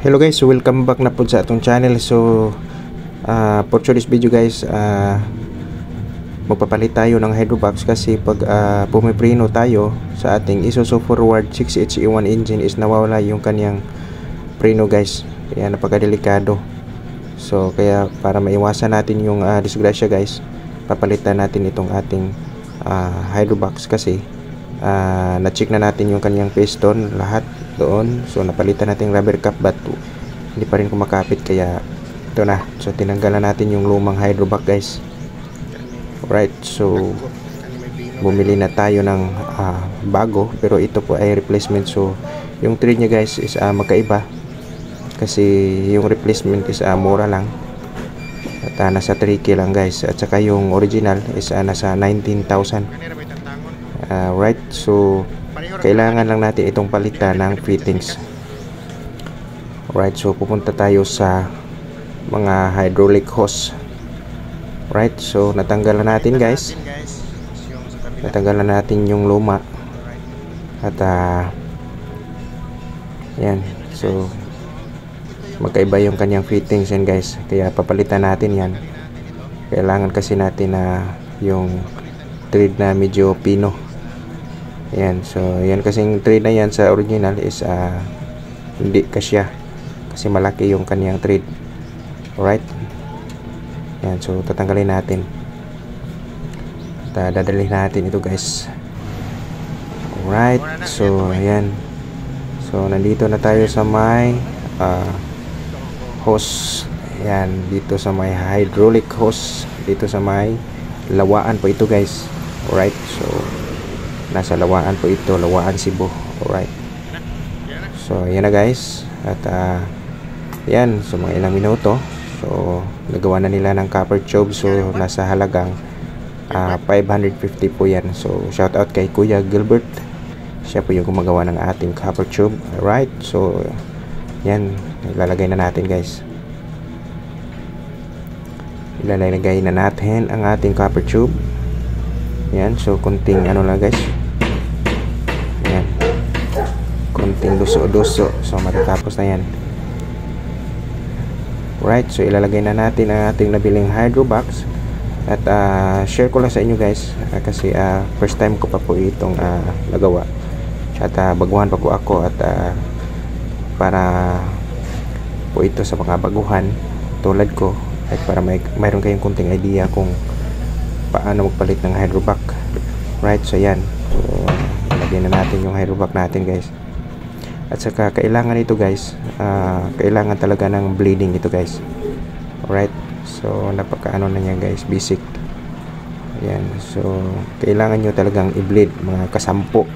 Hello guys, so welcome back na po sa atong channel. So for today's video guys, magpapalit tayo ng hydrobox kasi pag pumipreno tayo sa ating Isuzu Forward 6HE1 engine is nawawala yung kanyang preno guys. Kaya napakadelikado. So kaya para maiwasan natin yung disgrasya guys, papalitan natin itong ating hydrobox kasi na-check na natin yung kanyang piston lahat doon. So napalitan natin rubber cap but hindi pa rin kumakapit, kaya ito na. So tinanggalan natin yung lumang hydrobox guys. Alright, so bumili na tayo ng bago, pero ito po ay replacement. So yung thread nya guys is magkaiba kasi yung replacement is mura lang at nasa 3K lang guys, at saka yung original is nasa 19,000. Right, so kailangan lang natin itong palitan ng fittings. Right, so pupunta tayo sa mga hydraulic hose. Right, so natanggalan natin guys, natanggalan natin yung luma at yan, so magkaiba yung kanyang fittings yan guys, kaya papalitan natin yan. Kailangan kasi natin yung thread na medyo pino. Yan, so yan kasing thread na yan sa original is hindi kasya kasi malaki yung kaniyang thread. Alright, yan, so tatanggalin natin at dadalhin natin ito guys. Alright, so yan, so nandito na tayo sa may hose. Yan, dito sa may hydraulic hose, dito sa may lawaan po ito guys. Alright, so nasa lawaan po ito, lawaan Cebu. Alright, so yan na guys, at yan, so mga ilang minuto, so nagawa na nila ng copper tube. So nasa halagang 550 po yan. So shout out kay Kuya Gilbert, siya po yung gumagawa ng ating copper tube. Alright, so yan, ilalagay na natin guys, ilalagay na natin ang ating copper tube. Yan, so kunting ano lang guys, yan, kunting duso-duso, so matatapos na yan. Right, so ilalagay na natin ang ating nabiling hydrobox. At share ko lang sa inyo guys kasi first time ko pa po itong nagawa, at baguhan pa po ako, at para po ito sa mga baguhan tulad ko, at para mayroon kayong kunting idea kung paano magpalit ng hydrobox. Right, so yan, so ilagay na natin yung hydrobox natin guys. At saka kailangan ito guys, kailangan talaga ng bleeding ito guys. Alright, so napakaano na yan guys, basic. Ayan, so kailangan nyo talagang i-bleed mga kasampo